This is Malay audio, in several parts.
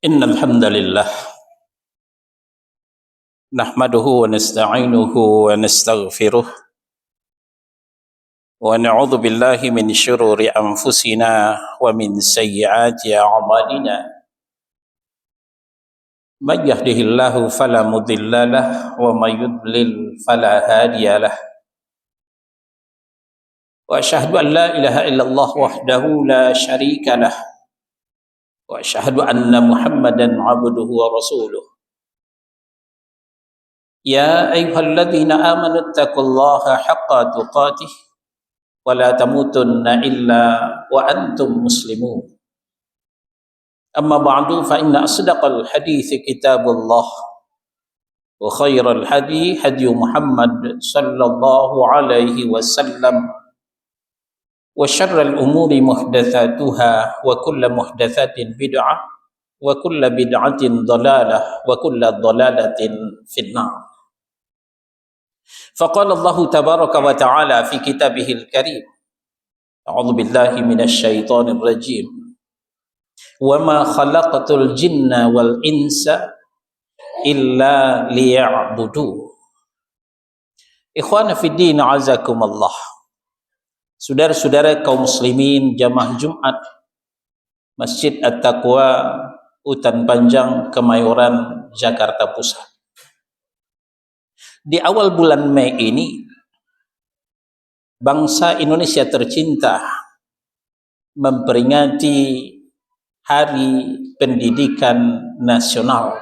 إن الحمد لله نحمده ونستعينه ونستغفره ونعوذ بالله من شرور أنفسنا ومن سيئات أعمالنا من يهده الله فلا مضل له ومن يضلل فلا هادي له وأشهد أن لا إله إلا الله وحده لا شريك له وأشهد أن محمدا عبده ورسوله يا أيها الذين آمنوا اتقوا الله حق تقاته ولا تموتن إلا وأنتم مسلمون أما بعد فإن أصدق الحديث كتاب الله وخير الهدي هدي محمد صلى الله عليه وسلم وشر الأمور محدثاتها وكل محدثات بدعة وكل بدعة ضلالة وكل ضلالة في النار. فقال الله تبارك وتعالى في كتابه الكريم أعوذ بالله من الشيطان الرجيم وما خلقت الجن والإنس إلا ليعبدون. Ikhwan fi din azakumullah. Saudara-saudara kaum muslimin jamaah Jumat Masjid At-Taqwa Utan Panjang Kemayoran Jakarta Pusat. Di awal bulan Mei ini bangsa Indonesia tercinta memperingati Hari Pendidikan Nasional,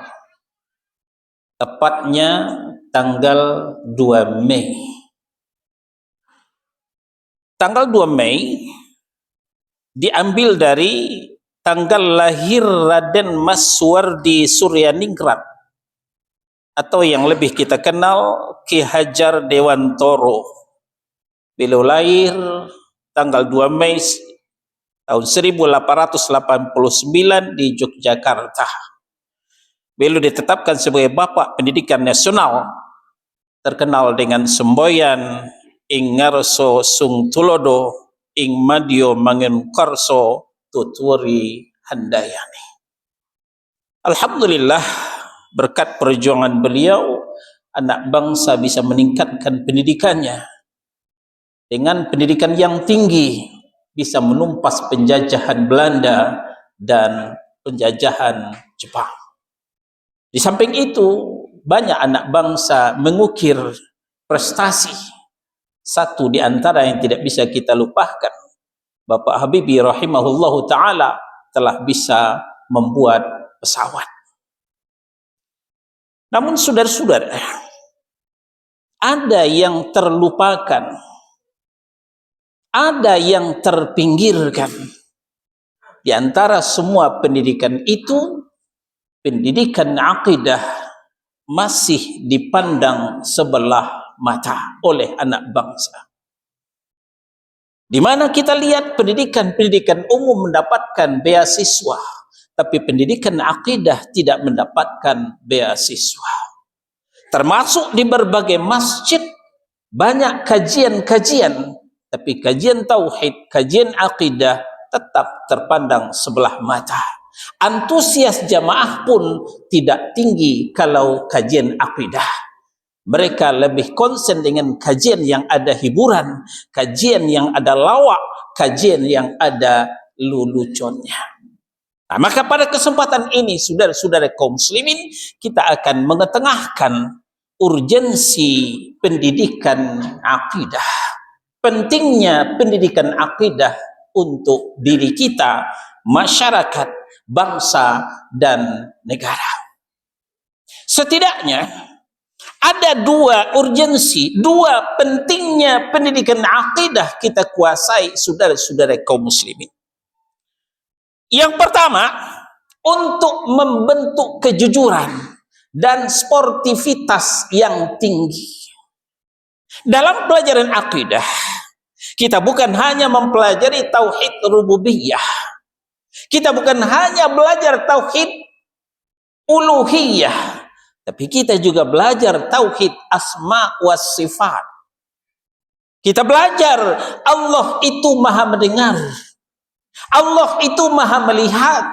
tepatnya tanggal 2 Mei. Tanggal 2 Mei diambil dari tanggal lahir Raden Mas Suwardi Suryaningrat atau yang lebih kita kenal Ki Hajar Dewantoro. Beliau lahir tanggal 2 Mei tahun 1889 di Yogyakarta. Beliau ditetapkan sebagai Bapak Pendidikan Nasional, terkenal dengan semboyan ing ngarso sung tulodo ing madyo mangen karso tuturi handayani. Alhamdulillah, berkat perjuangan beliau anak bangsa bisa meningkatkan pendidikannya. Dengan pendidikan yang tinggi bisa menumpas penjajahan Belanda dan penjajahan Jepang. Di samping itu, banyak anak bangsa mengukir prestasi. Satu di antara yang tidak bisa kita lupakan, Bapak Habibie rahimahullahu ta'ala telah bisa membuat pesawat. Namun saudara-saudara, ada yang terlupakan, ada yang terpinggirkan. Di antara semua pendidikan itu, pendidikan akidah masih dipandang sebelah mata oleh anak bangsa. Di mana kita lihat pendidikan umum mendapatkan beasiswa, tapi pendidikan akidah tidak mendapatkan beasiswa. Termasuk di berbagai masjid banyak kajian-kajian, tapi kajian tauhid, kajian akidah tetap terpandang sebelah mata. Antusias jamaah pun tidak tinggi kalau kajian akidah. Mereka lebih konsen dengan kajian yang ada hiburan, kajian yang ada lawak, kajian yang ada leluconnya. Nah, maka pada kesempatan ini, saudara-saudara kaum muslimin, kita akan mengetengahkan urgensi pendidikan akidah. Pentingnya pendidikan akidah untuk diri kita, masyarakat, bangsa, dan negara. Setidaknya ada dua urgensi, dua pentingnya pendidikan akidah kita kuasai, saudara-saudara kaum muslimin. Yang pertama, untuk membentuk kejujuran dan sportivitas yang tinggi. Dalam pelajaran akidah, kita bukan hanya mempelajari tauhid rububiyah. Kita bukan hanya belajar tauhid uluhiyah, tapi kita juga belajar tauhid asma was sifat. Kita belajar Allah itu maha mendengar, Allah itu maha melihat,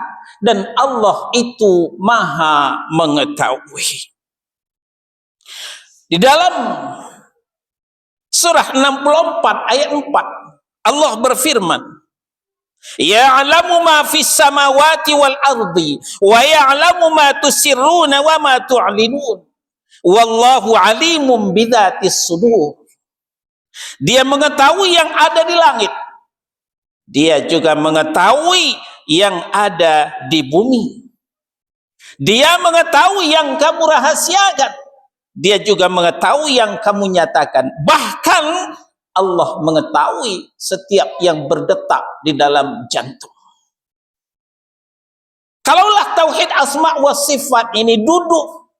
dan Allah itu Maha mengetahui. Di dalam surah 64 ayat 4 Allah berfirman, Ya'lamu ma fis samawati wal ardi wa ya'lamu ma tusirruna wa ma tu'linun wallahu alimun bidzatis sudur. Dia mengetahui yang ada di langit, dia juga mengetahui yang ada di bumi. Dia mengetahui yang kamu rahasiakan, dia juga mengetahui yang kamu nyatakan. Bahkan Allah mengetahui setiap yang berdetak di dalam jantung. Kalaulah tauhid asma wa sifat ini duduk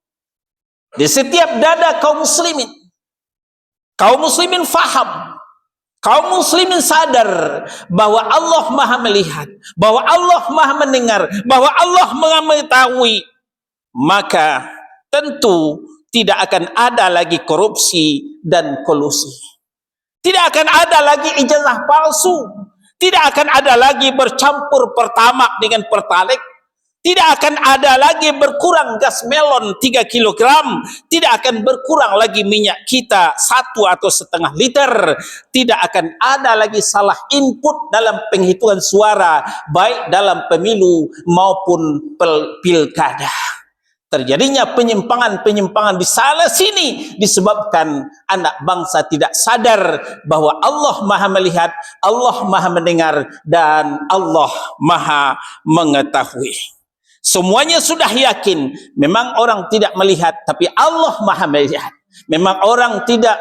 di setiap dada kaum muslimin faham, kaum muslimin sadar bahwa Allah Maha melihat, bahwa Allah Maha mendengar, bahwa Allah Maha mengetahui, maka tentu tidak akan ada lagi korupsi dan kolusi. Tidak akan ada lagi ijazah palsu. Tidak akan ada lagi bercampur pertamak dengan pertalite. Tidak akan ada lagi berkurang gas melon 3 kilogram. Tidak akan berkurang lagi minyak kita 1 atau setengah liter. Tidak akan ada lagi salah input dalam penghitungan suara, baik dalam pemilu maupun pilkada. Terjadinya penyimpangan-penyimpangan di sana sini disebabkan anak bangsa tidak sadar bahwa Allah Maha melihat, Allah Maha mendengar, dan Allah Maha mengetahui. Semuanya sudah yakin, memang orang tidak melihat, tapi Allah Maha melihat. Memang orang tidak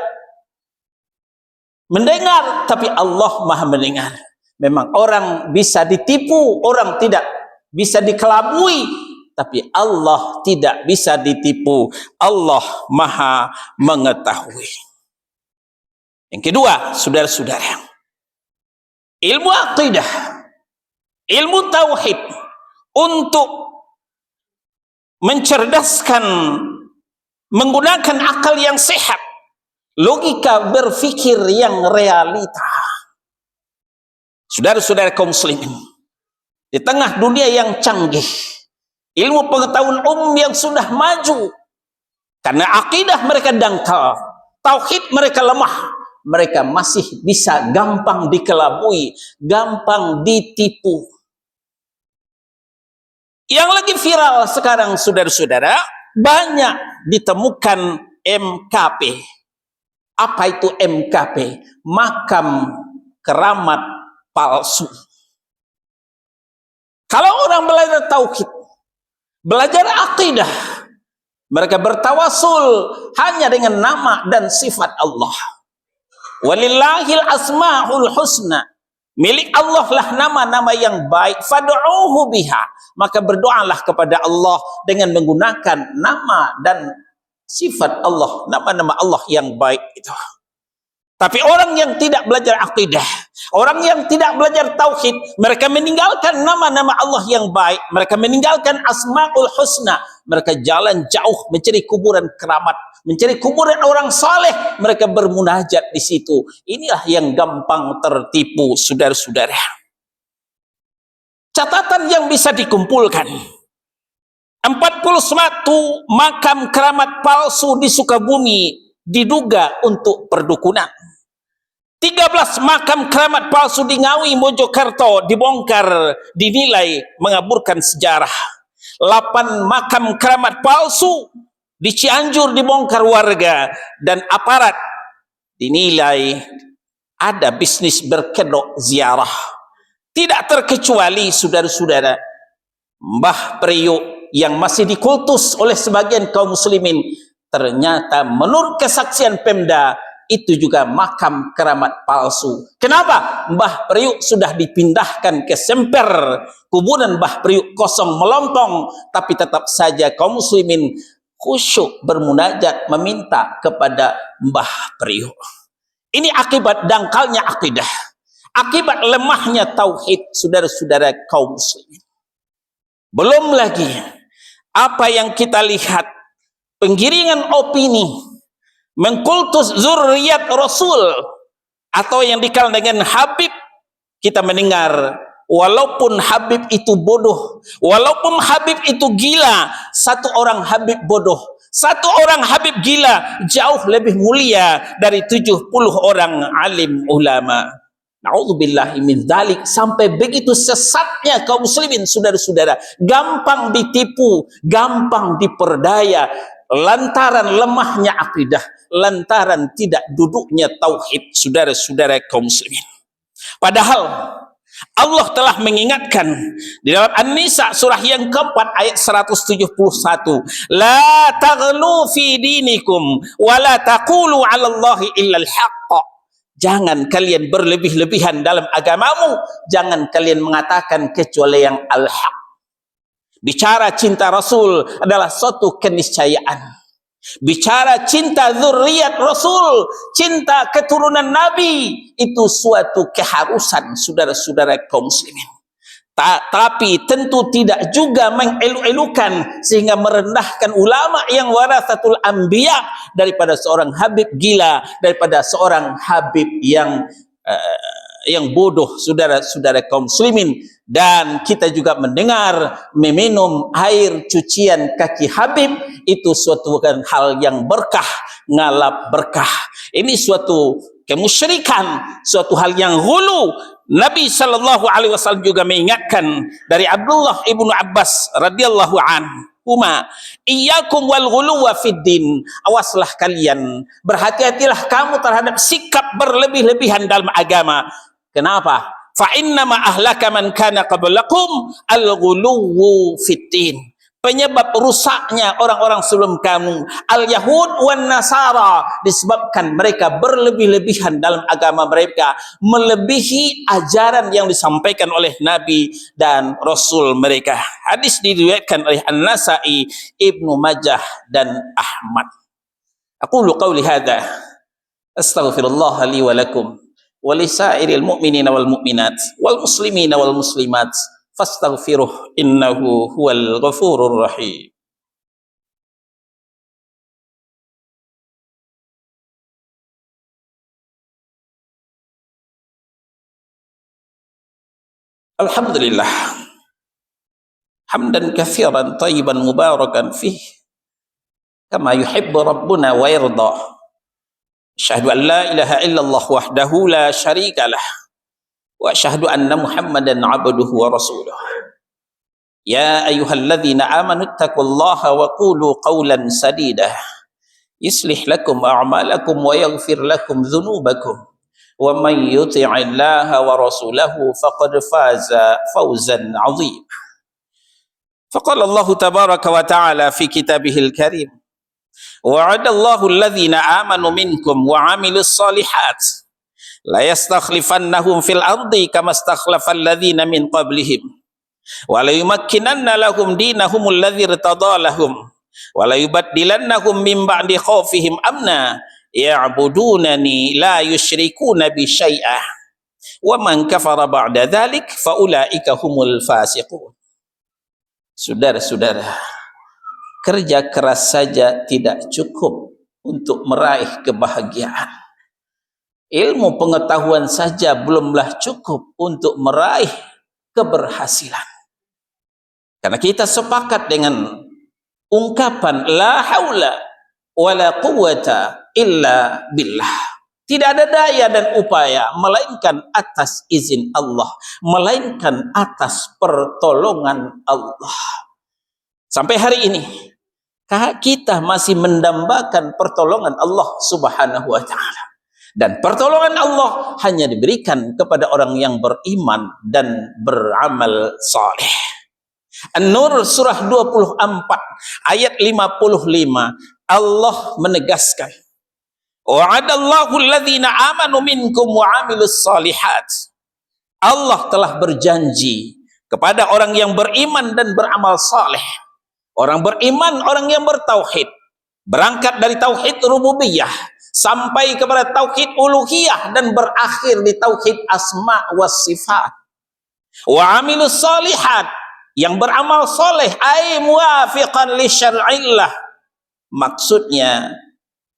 mendengar, tapi Allah Maha mendengar. Memang orang bisa ditipu, orang tidak bisa dikelabui, tapi Allah tidak bisa ditipu. Allah Maha mengetahui. Yang kedua, saudara-saudara, ilmu aqidah, ilmu tauhid untuk mencerdaskan, menggunakan akal yang sehat, logika berfikir yang realita. Saudara-saudara kaum muslimin, di tengah dunia yang canggih, ilmu pengetahuan umum yang sudah maju, karena akidah mereka dangkal, tauhid mereka lemah, mereka masih bisa gampang dikelabui, gampang ditipu. Yang lagi viral sekarang, saudara-saudara, banyak ditemukan MKP. Apa itu MKP? Makam keramat palsu. Kalau orang belajar tauhid, belajar akidah, mereka bertawasul hanya dengan nama dan sifat Allah. Walillahil asmaul husna, milik Allah lah nama-nama yang baik. Fad'uuhu biha, maka berdoalah kepada Allah dengan menggunakan nama dan sifat Allah, nama-nama Allah yang baik itu. Tapi orang yang tidak belajar akidah, orang yang tidak belajar tauhid, mereka meninggalkan nama-nama Allah yang baik, mereka meninggalkan asmaul husna, mereka jalan jauh mencari kuburan keramat, mencari kuburan orang saleh, mereka bermunajat di situ. Inilah yang gampang tertipu, saudara-saudara. Catatan yang bisa dikumpulkan, 41 makam keramat palsu di Sukabumi diduga untuk perdukunan. 13 makam keramat palsu di Ngawi, Mojokerto dibongkar, dinilai mengaburkan sejarah. 8 makam keramat palsu di Cianjur dibongkar warga dan aparat, dinilai ada bisnis berkedok ziarah. Tidak terkecuali, saudara-saudara, Mbah Priuk yang masih dikultus oleh sebagian kaum muslimin, ternyata menurut kesaksian Pemda itu juga makam keramat palsu. Kenapa? Mbah Priuk sudah dipindahkan ke Semper, kuburan Mbah Priuk kosong melompong, tapi tetap saja kaum muslimin khusyuk bermunajat meminta kepada Mbah Priuk. Ini akibat dangkalnya akidah, akibat lemahnya tauhid, saudara-saudara kaum muslimin. Belum lagi apa yang kita lihat, penggiringan opini, mengkultus zuriat Rasul, atau yang dikenal dengan Habib. Kita mendengar walaupun Habib itu bodoh, walaupun Habib itu gila, satu orang Habib bodoh, satu orang Habib gila jauh lebih mulia dari 70 orang alim ulama. Na'udzubillahi min dzalik. Sampai begitu sesatnya kaum muslimin, saudara-saudara, gampang ditipu, gampang diperdaya lantaran lemahnya akidah, lantaran tidak duduknya tauhid, saudara-saudara kaum muslimin. Padahal Allah telah mengingatkan di dalam An-Nisa surah yang keempat ayat 171, la taghlu fi dinikum wa la taqulu 'ala Allahi illa al-haqq. Jangan kalian berlebih-lebihan dalam agamamu, jangan kalian mengatakan kecuali yang al-haq. Bicara cinta Rasul adalah suatu keniscayaan. Bicara cinta zuriat Rasul, cinta keturunan Nabi, itu suatu keharusan, saudara-saudara kaum muslimin. Tapi tentu tidak juga mengelu-elukan sehingga merendahkan ulama yang warasatul anbiya daripada seorang Habib gila, daripada seorang Habib yang bodoh, saudara-saudara kaum muslimin. Dan kita juga mendengar meminum air cucian kaki Habib itu suatu hal yang berkah, ngalap berkah. Ini suatu kemusyrikan, suatu hal yang ghulu. Nabi sallallahu alaihi wasallam juga mengingatkan dari Abdullah ibnu Abbas radhiyallahu anhuma, iyyakum wal ghuluwa fid din. Awaslah kalian, berhati-hatilah kamu terhadap sikap berlebih-lebihan dalam agama. Kenapa? Fa inna ma ahlaka man kana qablakum al ghuluwu fid din. Penyebab rusaknya orang-orang sebelum kamu, al-Yahud wan Nasara, disebabkan mereka berlebih-lebihan dalam agama mereka, melebihi ajaran yang disampaikan oleh Nabi dan Rasul mereka. Hadis diriwayatkan oleh An-Nasa'i, Ibnu Majah dan Ahmad. Aqulu qawli hadza, astaghfirullah li wa lakum wa lisairil mu'minina wal mu'minat wal muslimina wal muslimat fastaghfiruh innahu huwal ghafurur rahim. Alhamdulillah hamdan katsiran thayyiban mubarakan fih kama yuhibbu rabbuna wa yarda. Asyhadu an la ilaha illallah wahdahu la syarikalah wa asyhadu anna Muhammadan abduhu wa rasuluh. Ya ayyuhalladzina amanu taqullaha wa qulu qawlan sadida yuslih lakum a'malakum wa yaghfir lakum dhunubakum wa man yuti'illaha wa rasulahu faqad faza fawzan 'azima. Faqala Allah tabaraka wa ta'ala fi kitabihil karim, wa'adallahu alladhina amanu minkum wa 'amilus solihat la yastakhlifannahum fil ardi kama stakhlafal ladzina min qablihim wa la yumakkinanna lahum dinahum alladzi irtada lahum wa la yubaddilannahum min ba'di khaufihim amna ya'budunani la yusyrikuna bi syai'ah wa man kafara ba'da dzalik fa ulaika humul fasiqun. Saudara-saudara, kerja keras saja tidak cukup untuk meraih kebahagiaan. Ilmu pengetahuan saja belumlah cukup untuk meraih keberhasilan. Karena kita sepakat dengan ungkapan la haula wala quwwata illa billah. Tidak ada daya dan upaya melainkan atas izin Allah, melainkan atas pertolongan Allah. Sampai hari ini kita masih mendambakan pertolongan Allah Subhanahu wa taala. Dan pertolongan Allah hanya diberikan kepada orang yang beriman dan beramal saleh. An-Nur surah 24 ayat 55, Allah menegaskan, wa'adallahu alladhina amanu minkum wa 'amilus solihat. Allah telah berjanji kepada orang yang beriman dan beramal saleh. Orang beriman, orang yang bertauhid, berangkat dari tauhid rububiyah sampai kepada tauhid uluhiyah dan berakhir di tauhid asma wa sifat. Wa 'amilus solihat, yang beramal soleh, ay muwafiqan li syar'illah, maksudnya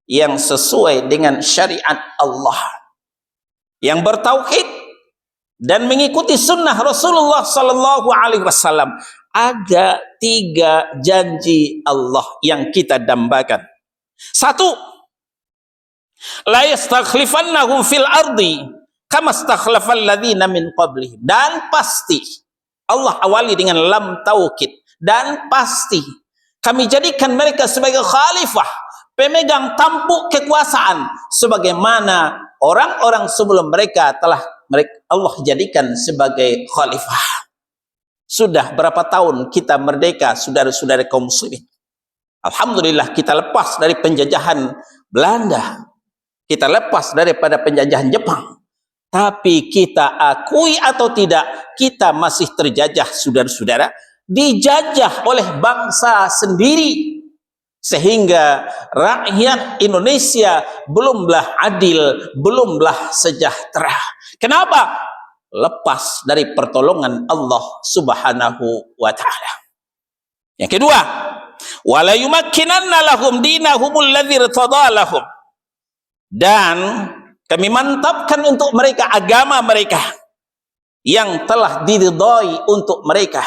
yang sesuai dengan syariat Allah. Yang bertauhid dan mengikuti sunnah Rasulullah sallallahu alaihi wasallam, ada 3 janji Allah yang kita dambakan. 1, la yastakhlifannahum fil ardi kama stakhlafal ladzina min qablihim. Dan pasti, Allah awali dengan lam taukid, dan pasti kami jadikan mereka sebagai khalifah, pemegang tampuk kekuasaan, sebagaimana orang-orang sebelum mereka telah Allah jadikan sebagai khalifah. Sudah berapa tahun kita merdeka, saudara-saudara kaum muslimin? Alhamdulillah, kita lepas dari penjajahan Belanda, kita lepas daripada penjajahan Jepang. Tapi kita akui atau tidak, kita masih terjajah, saudara-saudara, dijajah oleh bangsa sendiri, sehingga rakyat Indonesia belumlah adil, belumlah sejahtera. Kenapa? Lepas dari pertolongan Allah Subhanahu wa ta'ala. Yang kedua, wala yumakkinanna lahum dinahumul ladzi irtada lahum. Dan kami mantapkan untuk mereka agama mereka yang telah diridhai untuk mereka.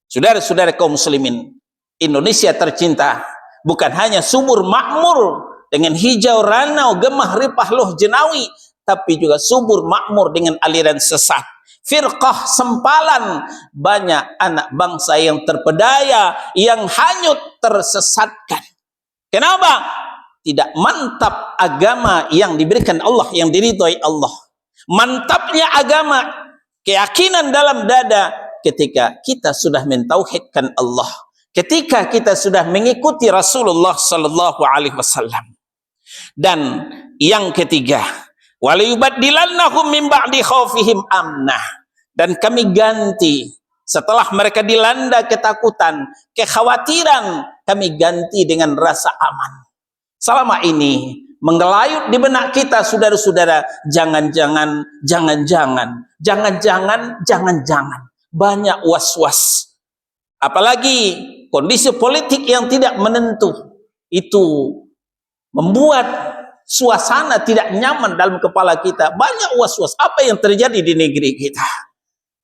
Saudara-saudara kaum muslimin, Indonesia tercinta bukan hanya subur makmur dengan hijau ranau gemah ripah loh jenawi, tapi juga subur makmur dengan aliran sesat, firqah sempalan, banyak anak bangsa yang terpedaya, yang hanyut, tersesatkan. Kenapa? Tidak mantap agama yang diberikan Allah, yang diridhai Allah. Mantapnya agama, keyakinan dalam dada ketika kita sudah mentauhidkan Allah, ketika kita sudah mengikuti Rasulullah sallallahu alaihi wasallam. Dan yang ketiga, wala yubaddilannahum min ba'di khaufihim amnah. Dan kami ganti setelah mereka dilanda ketakutan, kekhawatiran, kami ganti dengan rasa aman. Selama ini menggelayut di benak kita, saudara-saudara, jangan-jangan, banyak was-was. Apalagi kondisi politik yang tidak menentu, itu membuat suasana tidak nyaman dalam kepala kita. Banyak was-was, apa yang terjadi di negeri kita.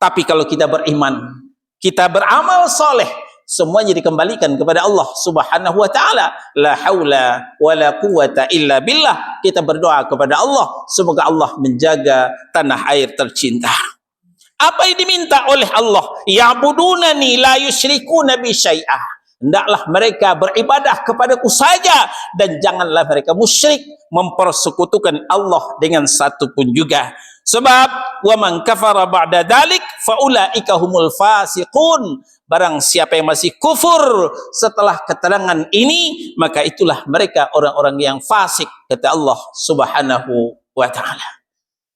Tapi kalau kita beriman, kita beramal soleh, semuanya dikembalikan kepada Allah Subhanahu wa ta'ala. La haula wa la quwata illa billah. Kita berdoa kepada Allah, semoga Allah menjaga tanah air tercinta. Apa yang diminta oleh Allah? Ya'budunani la yusyrikuna bi syai'ah. Hendaklah mereka beribadah kepadaku saja, dan janganlah mereka musyrik, mempersekutukan Allah dengan satu pun juga. Sebab wa man kafara ba'da dalik fa ulaika humul fasiqun. Barang siapa yang masih kufur setelah keterangan ini, maka itulah mereka orang-orang yang fasik, kata Allah Subhanahu wa ta'ala.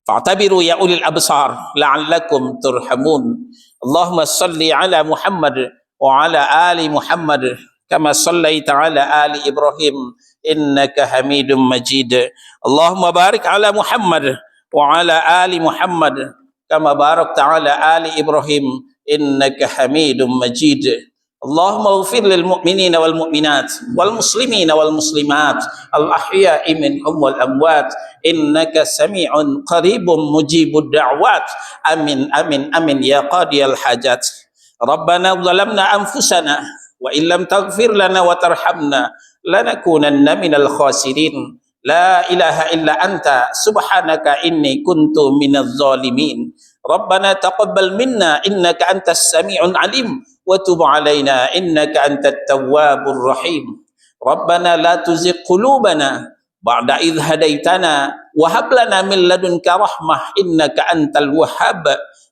Fa'tabiru ya ulil absar la'allakum turhamun. Allahumma salli ala Muhammad wa ala ali Muhammad kama sallaita ala ali Ibrahim innaka Hamidum Majid. Allahumma barik ala Muhammad wa ala ali Muhammad kama barakta ala ali Ibrahim innaka Hamidum Majid. Allahumma ighfir lil mu'minina wal mu'minat wal muslimina wal muslimat al ahya'i minhum wal amwat innaka sami'un qaribun mujibud da'wat. Amin amin amin ya qadiyal hajat. Rabbana zalamna anfusana wa illam taghfir lana wa tarhamna lanakunanna minal khasirin. La ilaha illa anta subhanaka inni kuntu minaz zalimin. Rabbana taqabbal minna innaka antas sami'un alim wa tub alaina innaka antat tawwabur rahim. Rabbana la tuzigh qulubana ba'da idh hadaitana wa hab lana min ladunka rahmah innaka antal wahhab.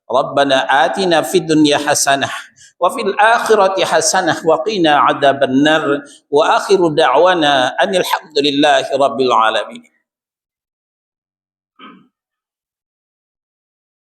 Rabbana atina fid dunya hasanah wa fil akhirati hasanah wa qina adzabannar. Wa akhiru da'wana anil hamdulillahi rabbil alamin.